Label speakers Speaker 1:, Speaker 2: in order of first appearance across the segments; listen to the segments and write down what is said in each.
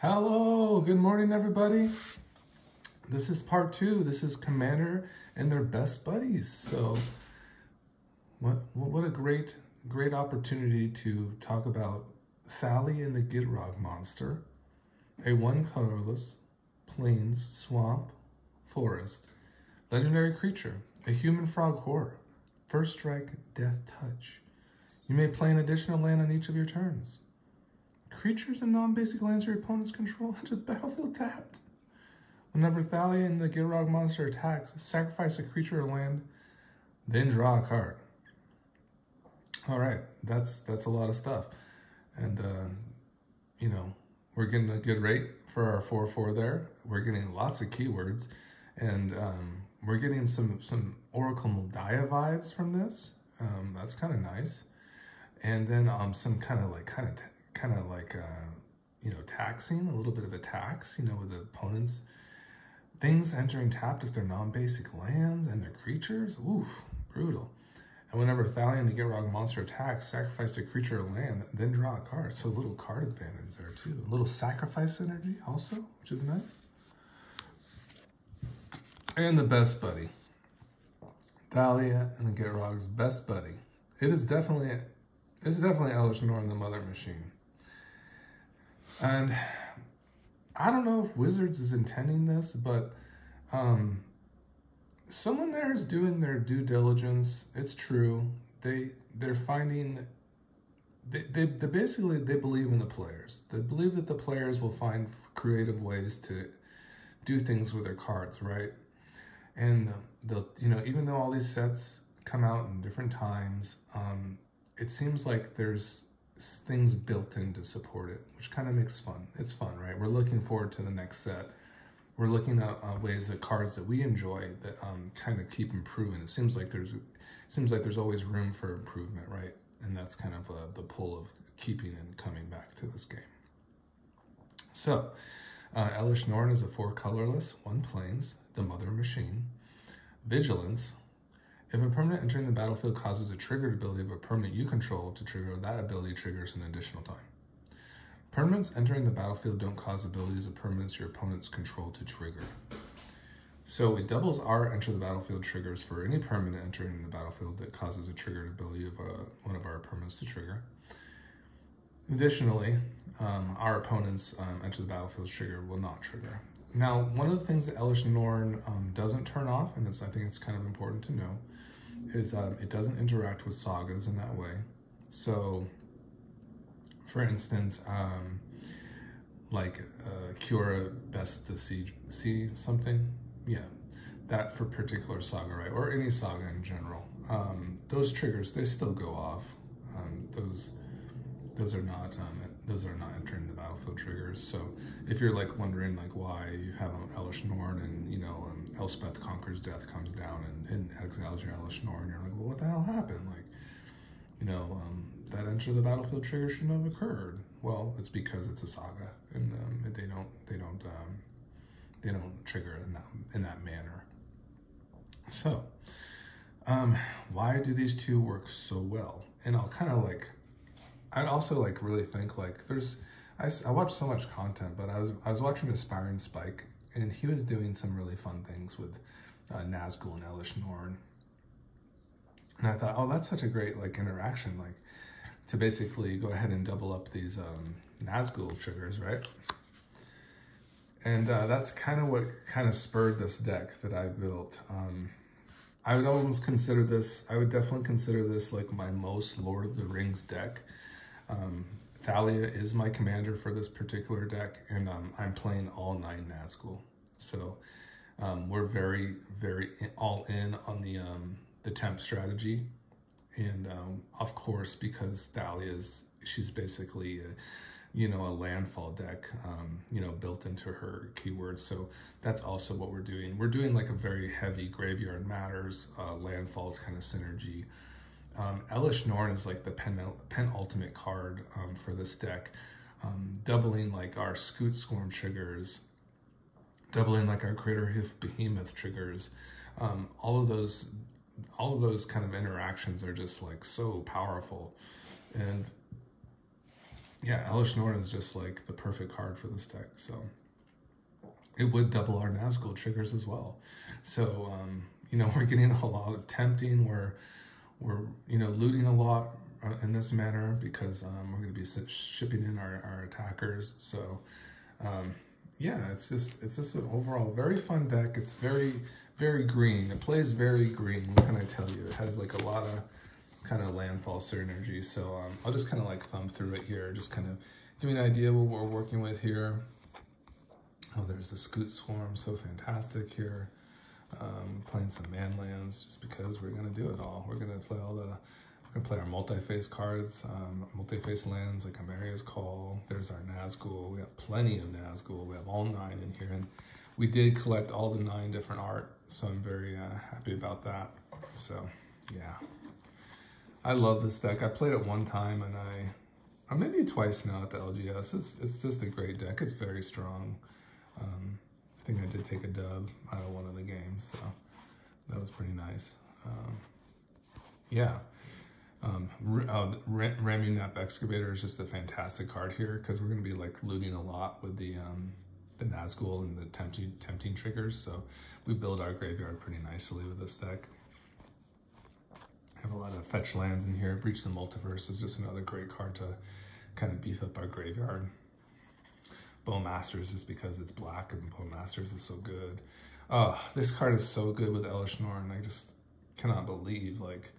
Speaker 1: Hello, good morning everybody. This is part 2. This is Commander and their best buddies. So what a great opportunity to talk about Thalia and the Gitrog monster, a 1 colorless, plains, swamp, forest, legendary creature, a human frog horror, first strike, death touch. You may play an additional land on each of your turns. Creatures and non-basic lands your opponents control enter the battlefield tapped. Whenever Thalia and the Gitrog monster attacks, sacrifice a creature or land, then draw a card. All right, that's a lot of stuff, and you know, we're getting a good rate for our 4/4 there. We're getting lots of keywords, and we're getting some Oracle Moldiah vibes from this. That's kind of nice, and then some kind of like you know, taxing, a little bit of a tax, you know, with the opponents. Things entering tapped if they're non-basic lands and their creatures. Oof, brutal. And whenever Thalia and the Gitrog monster attacks, sacrifice a creature or land, then draw a card. So a little card advantage there too. A little sacrifice energy also, which is nice. And the best buddy. Thalia and the Gitrog's best buddy. It's definitely Elesh Norn, the mother machine. And I don't know if Wizards is intending this, but someone there is doing their due diligence. It's true. They're finding, they basically believe in the players. They believe that the players will find creative ways to do things with their cards, right? And they'll, you know, even though all these sets come out in different times, it seems like there's things built in to support it, which kind of makes fun. It's fun, right? We're looking forward to the next set. We're looking at ways that cards that we enjoy that kind of keep improving. It seems like there's always room for improvement, right? And that's kind of the pull of keeping and coming back to this game. So, Elesh Norn is a 4 colorless, 1 plains, the mother machine. Vigilance. If a permanent entering the battlefield causes a triggered ability of a permanent you control to trigger, that ability triggers an additional time. Permanents entering the battlefield don't cause abilities of permanents your opponents control to trigger. So it doubles our enter the battlefield triggers for any permanent entering the battlefield that causes a triggered ability of one of our permanents to trigger. Additionally, our opponents enter the battlefield trigger will not trigger. Now, one of the things that Elesh Norn doesn't turn off, and I think it's kind of important to know, is it doesn't interact with sagas in that way. So, for instance, like Cura Best to see something, yeah, that for particular saga, right, or any saga in general. Those triggers, they still go off. Those are not entering the battlefield triggers. So if you're like wondering like why you have Elesh Norn and, you know, Elspeth Conquers Death comes down and exiles your Elesh Norn, you're like, well, what the hell happened? Like, you know, that enter the battlefield trigger shouldn't have occurred. Well, it's because it's a saga, and they don't trigger in that manner. So why do these two work so well? And I'll kind of like, I'd also like really think like I watch so much content, but I was watching Aspiring Spike, and he was doing some really fun things with Nazgul and Elesh Norn. And I thought, oh, that's such a great like interaction, like to basically go ahead and double up these Nazgul triggers, right? And that's kind of what kind of spurred this deck that I built. I would almost consider this, I would definitely consider this like my most Lord of the Rings deck. Thalia is my commander for this particular deck, and I'm playing all 9 Nazgul. So we're very, very all in on the temp strategy. And of course, because Thalia she's basically you know, a landfall deck, you know, built into her keywords. So that's also what we're doing. We're doing like a very heavy Graveyard Matters, landfalls kind of synergy. Elesh Norn is like the penultimate card for this deck, doubling like our Scoot Scorn triggers, doubling like our Crater Hoof Behemoth triggers. All of those kind of interactions are just like so powerful. And yeah, Elesh Norn is just like the perfect card for this deck. So it would double our Nazgul triggers as well. So, you know, we're getting a lot of tempting. We're you know, looting a lot in this manner because we're going to be shipping in our attackers. So, yeah, it's just an overall very fun deck. It's very green. It plays very green. What can I tell you? It has like a lot of kind of landfall synergy. So I'll just kind of like thumb through it here, just kind of give me an idea what we're working with here. Oh, there's the Scoot Swarm, so fantastic here. Playing some man lands just because we're gonna do it all. We're gonna play our multi-face cards, multi-face lands like Amaria's Call. There's our Nazgul. We have plenty of Nazgul. We have all 9 in here, and we did collect all the 9 different art, so I'm very happy about that. So yeah, I love this deck. I played it one time, and I maybe twice now at the LGS. It's just a great deck. It's very strong. I think I did take a dub out of one of the games, so that was pretty nice. Yeah. Ramunap Excavator is just a fantastic card here because we're going to be like looting a lot with the Nazgul and the tempting triggers, so we build our graveyard pretty nicely with this deck. I have a lot of fetch lands in here. Breach the Multiverse is just another great card to kind of beef up our graveyard. Bowmasters is because it's black and Bowmasters is so good. Oh, this card is so good with Elesh Norn. I just cannot believe, like,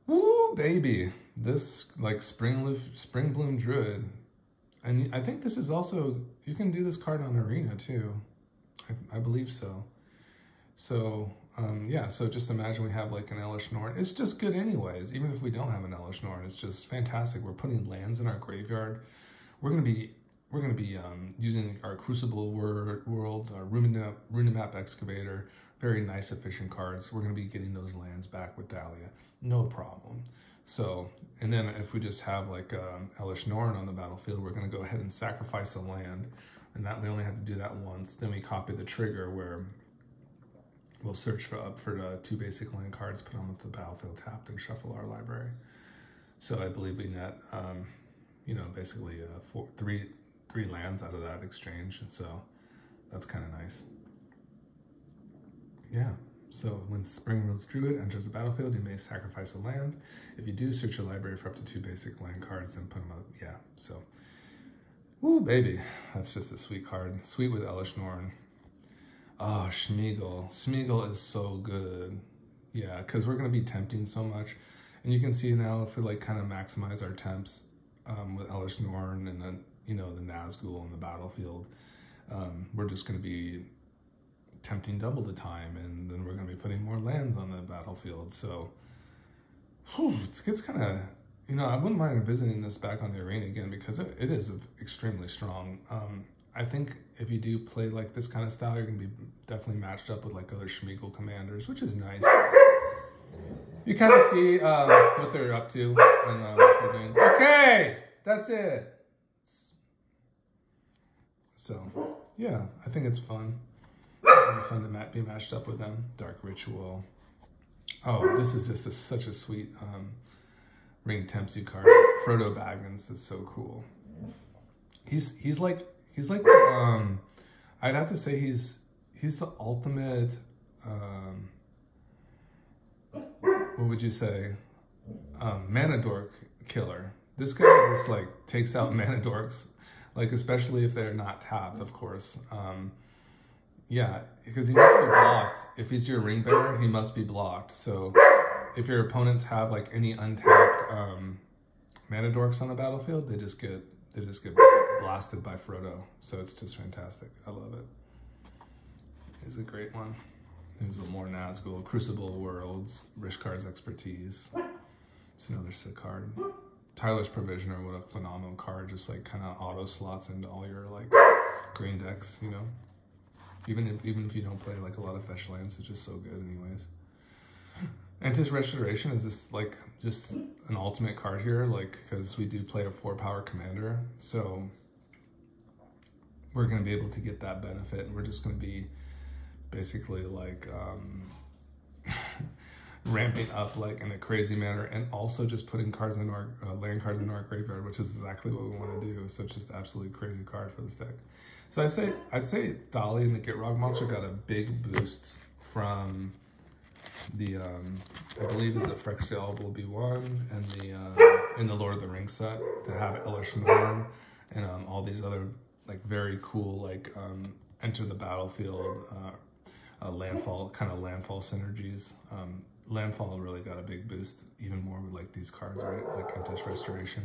Speaker 1: woo, baby. This, like, Spring Bloom Druid. And I think this is also, you can do this card on Arena too. I believe so. So, yeah, so just imagine we have like an Elesh Norn. It's just good anyways. Even if we don't have an Elesh Norn, it's just fantastic. We're putting lands in our graveyard. We're going to be using our Crucible Worlds, our Runimap Excavator, very nice efficient cards. We're going to be getting those lands back with Thalia, no problem. So, and then if we just have like Elesh Norn on the battlefield, we're going to go ahead and sacrifice a land, and that we only have to do that once. Then we copy the trigger where we'll search for 2 basic land cards, put them onto the battlefield tapped, and shuffle our library. So I believe we net, you know, basically 3 lands out of that exchange, and so that's kind of nice. Yeah, so when Spring Rose Druid enters the battlefield, you may sacrifice a land. If you do, search your library for up to 2 basic land cards and put them up. Yeah, so, woo, baby, that's just a sweet card. Sweet with Elesh Norn. Oh, Smeagol. Smeagol is so good. Yeah, because we're going to be tempting so much. And you can see now if we like kind of maximize our temps with Elesh Norn and then, you know, the Nazgul on the battlefield, we're just going to be tempting double the time, and then we're going to be putting more lands on the battlefield. So, whew, it's kind of, you know, I wouldn't mind visiting this back on the arena again because it is extremely strong. I think if you do play like this kind of style, you're going to be definitely matched up with like other Smeagol commanders, which is nice. You kind of see what they're up to and what they're doing. Okay, that's it. So, yeah, I think it's fun. It'll be fun to be matched up with them. Dark Ritual. Oh, this is just such a sweet Ring Tempts You card. Frodo Baggins is so cool. He's like I'd have to say he's the ultimate what would you say, mana dork killer. This guy just like takes out mana dorks, like especially if they're not tapped, of course. Yeah, because he must be blocked. If he's your ring bearer, he must be blocked. So if your opponents have like any untapped mana dorks on the battlefield, they just get blasted by Frodo. So it's just fantastic. I love it. It's a great one. There's a more Nazgul, Crucible Worlds, Rishkar's Expertise. It's another sick card. Tyler's Provisioner, what a phenomenal card. Just like kind of auto slots into all your like green decks, you know. Even if you don't play like a lot of fetch lands, it's just so good anyways. Antis Restoration is just an ultimate card here, like, because we do play a 4-power commander, so we're going to be able to get that benefit, and we're just going to be basically like ramping up like in a crazy manner, and also just putting cards into our land cards into our graveyard, which is exactly what we want to do. So it's just absolutely crazy card for this deck. So I'd say Thalia and the Gitrog monster got a big boost from the I believe is it Phyrexial will be one, and the in the Lord of the Rings set to have Elesh Norn and all these other like very cool like enter the battlefield landfall synergies. Landfall really got a big boost, even more with like these cards, right? Like Tempts Restoration.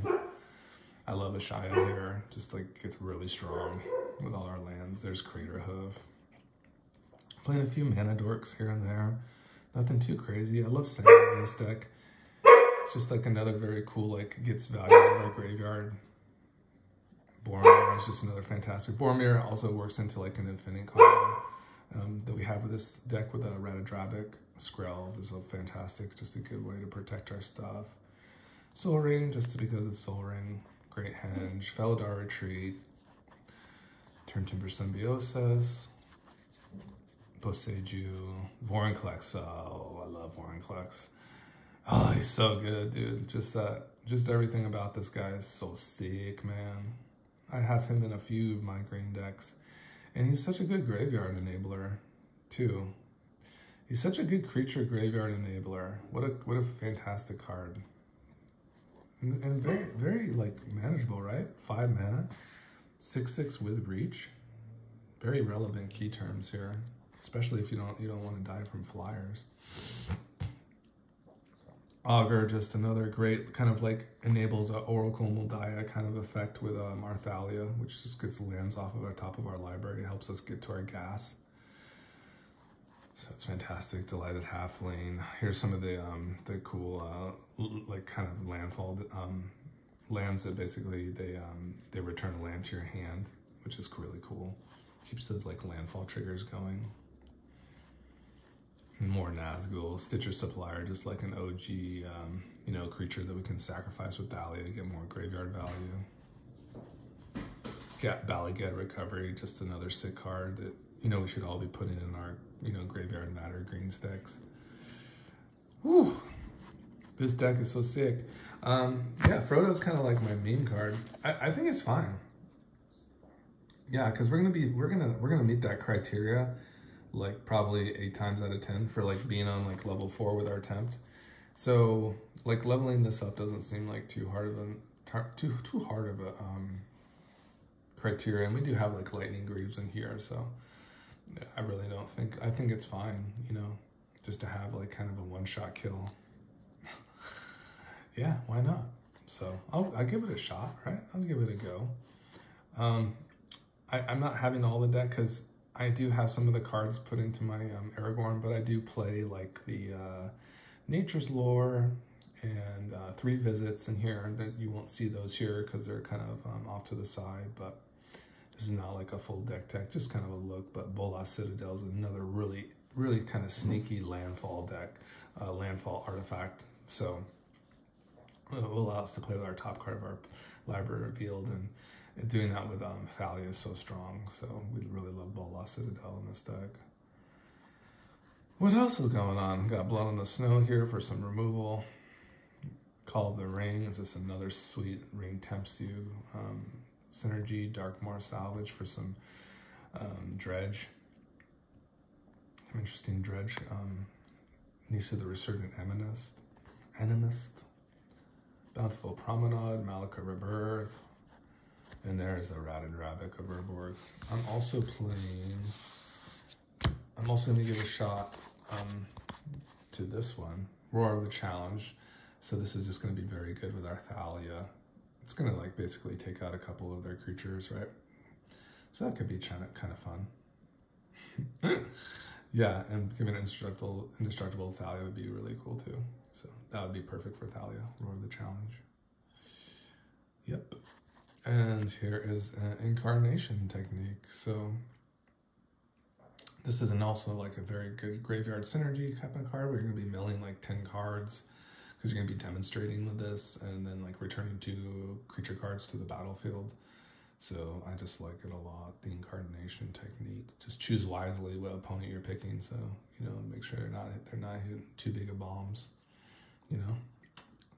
Speaker 1: I love Ashaya here, just like gets really strong with all our lands. There's Crater Hoof. Playing a few mana dorks here and there. Nothing too crazy. I love Sand in this deck. It's just like another very cool, like gets value out of our graveyard. Boromir is just another fantastic. Boromir also works into like an infinite combo that we have with this deck with a Ratadrabic. Skrelv is a fantastic, just a good way to protect our stuff. Soul Ring, just because it's Soul Ring. Great Henge. Felidar Retreat. Turn Timber Symbiosis. Boseiju. Vorinclex. Oh, I love Vorinclex. Oh, he's so good, dude. Just everything about this guy is so sick, man. I have him in a few of my green decks. And he's such a good graveyard enabler, too. He's such a good creature graveyard enabler. What a fantastic card. And very, very like manageable, right? 5 mana, 6/6 with reach. Very relevant key terms here, especially if you don't want to die from flyers. Augur, just another great kind of like enables a Oracle Moldiah kind of effect with our Thalia, which just gets lands off of our top of our library. It helps us get to our gas. So it's fantastic. Delighted Halfling. Here's some of the cool like kind of landfall lands that basically they return a land to your hand, which is really cool. Keeps those like landfall triggers going. More Nazgul, Stitcher Supplier, just like an OG you know, creature that we can sacrifice with Thalia to get more graveyard value. Ballyget Recovery, just another sick card that, you know, we should all be putting in our, you know, graveyard matter green sticks. Whew. This deck is so sick. Yeah, Frodo's kind of like my meme card. I think it's fine. Yeah, because we're gonna meet that criteria like probably 8 times out of 10 for like being on like level 4 with our tempt. So like leveling this up doesn't seem like too hard of a criteria, and we do have like lightning greaves in here, so I really don't think, I think it's fine, you know, just to have like kind of a one-shot kill. Yeah, why not? So I'll give it a shot, right? I'll give it a go. I'm not having all the deck because I do have some of the cards put into my Aragorn, but I do play like the Nature's Lore and 3 Visits in here. That you won't see those here because they're kind of off to the side, but this is not like a full deck, just kind of a look. But Bolas Citadel is another really kind of sneaky landfall deck, landfall artifact. So it will allow us to play with our top card of our library revealed, and doing that with Thalia is so strong. So we really love Bolas Citadel in this deck. What else is going on? Got Blood on the Snow here for some removal. Call of the Ring is just another sweet ring tempts you. Synergy, Darkmoor Salvage for some dredge. Some interesting dredge. Nisa the Resurgent Animist. Bountiful Promenade, Malika Rebirth. And there's the Ratadrabic of Urborg. I'm also going to give a shot to this one, Roar of the Challenge. So this is just going to be very good with our Thalia. It's going to like basically take out a couple of their creatures, right? So that could be kind of fun. Yeah, and giving an indestructible Thalia would be really cool too. So that would be perfect for Thalia, Roar of the Challenge. Yep. And here is an Incarnation technique. So this is also like a very good graveyard synergy type of card where you're going to be milling like 10 cards because you're going to be demonstrating with this and then like returning 2 creature cards to the battlefield. So I just like it a lot, the incarnation technique. Just choose wisely what opponent you're picking, so, you know, make sure they're not hitting too big of bombs, you know.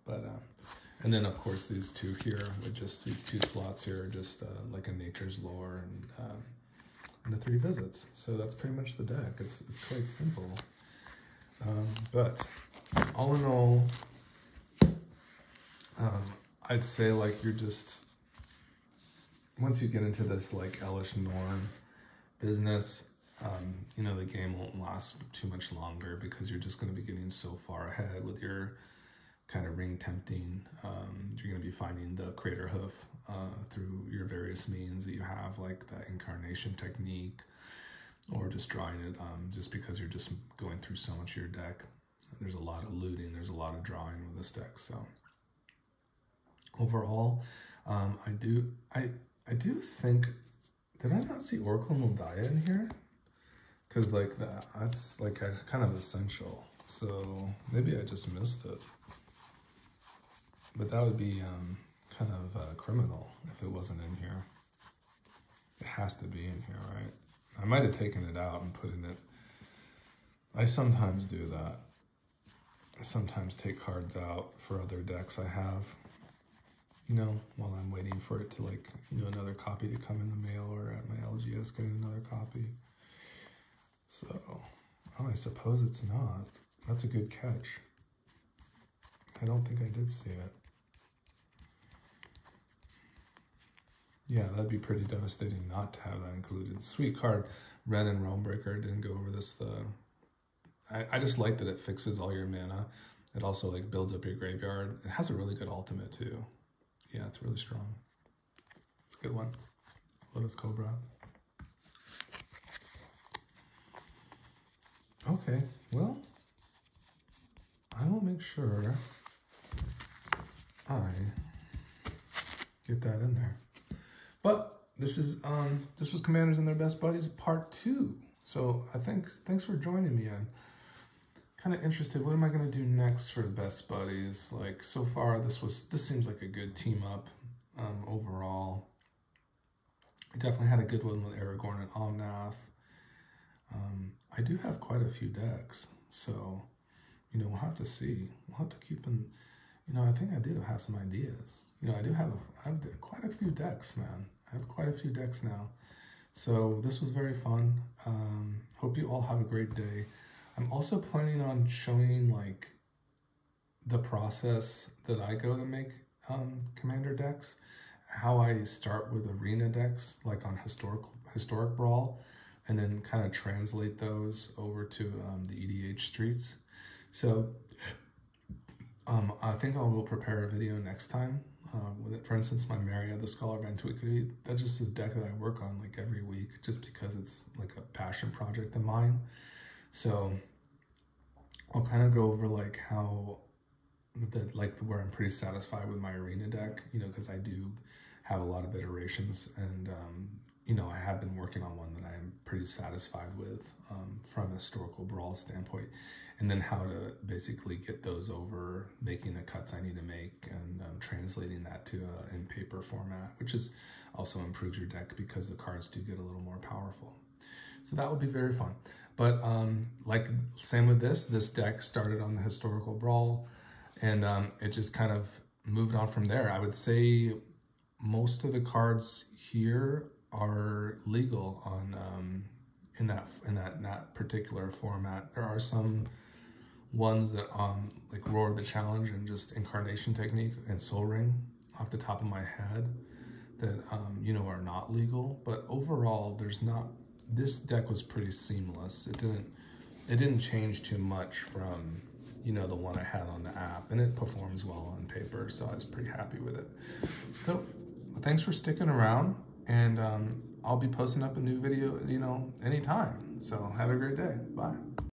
Speaker 1: But, and then of course these two here, with just these 2 slots here, are just like a Nature's Lore and the 3 visits. So that's pretty much the deck. It's quite simple. But all in all, I'd say like you're just, once you get into this like Elesh Norn business, you know, the game won't last too much longer because you're just going to be getting so far ahead with your kind of ring tempting. You're going to be finding the Crater Hoof through your various means that you have, like the incarnation technique, or just drawing it, just because you're just going through so much of your deck. There's a lot of looting, there's a lot of drawing with this deck. So overall, I do think, did I not see Oracle Moldiah in here? Because like that's like a kind of essential. So maybe I just missed it. But that would be kind of criminal if it wasn't in here. It has to be in here, right? I might have taken it out and put in it. I sometimes do that. I sometimes take cards out for other decks I have, you know, while I'm waiting for it to, like, you know, another copy to come in the mail, or at my LGS getting another copy. So, oh, I suppose it's not. That's a good catch. I don't think I did see it. Yeah, that'd be pretty devastating not to have that included. Sweet card, Red and Realm Breaker. Didn't go over this. I just like that it fixes all your mana. It also like builds up your graveyard. It has a really good ultimate too. Yeah, it's really strong. It's a good one. Lotus Cobra. Okay, well, I will make sure I get that in there. But this was Commanders and Their Best Buddies Part 2. So thanks for joining me. I'm kind of interested. What am I going to do next for Best Buddies? Like, so far this seems like a good team up overall. I definitely had a good one with Aragorn and Omnath. I do have quite a few decks, so, you know, we'll have to see. We'll have to keep in, you know, I think I do have some ideas. You know, I have quite a few decks, man. I have quite a few decks now. So this was very fun. Hope you all have a great day. I'm also planning on showing, like, the process that I go to make Commander decks, how I start with arena decks, like on Historic Brawl, and then kind of translate those over to the EDH streets. So I think I will prepare a video next time. With it. For instance, my Maria, the Scholar of Antiquity, that's just a deck that I work on like every week, just because it's like a passion project of mine. So I'll kind of go over like how where I'm pretty satisfied with my arena deck, you know, because I do have a lot of iterations, and you know, I have been working on one that I am pretty satisfied with from a Historical Brawl standpoint, and then how to basically get those over, making the cuts I need to make, and translating that to in paper format, which is also improves your deck because the cards do get a little more powerful. So that would be very fun. But like, same with this deck started on the Historical Brawl, and it just kind of moved on from there. I would say most of the cards here are legal on in that particular format. There are some ones that like Roar of the Challenge and just Incarnation Technique and Soul Ring off the top of my head that you know, are not legal, but overall there's not. This deck was pretty seamless. It didn't change too much from, you know, the one I had on the app, and it performs well on paper, so I was pretty happy with it. So thanks for sticking around, and I'll be posting up a new video, you know, anytime. So have a great day. Bye.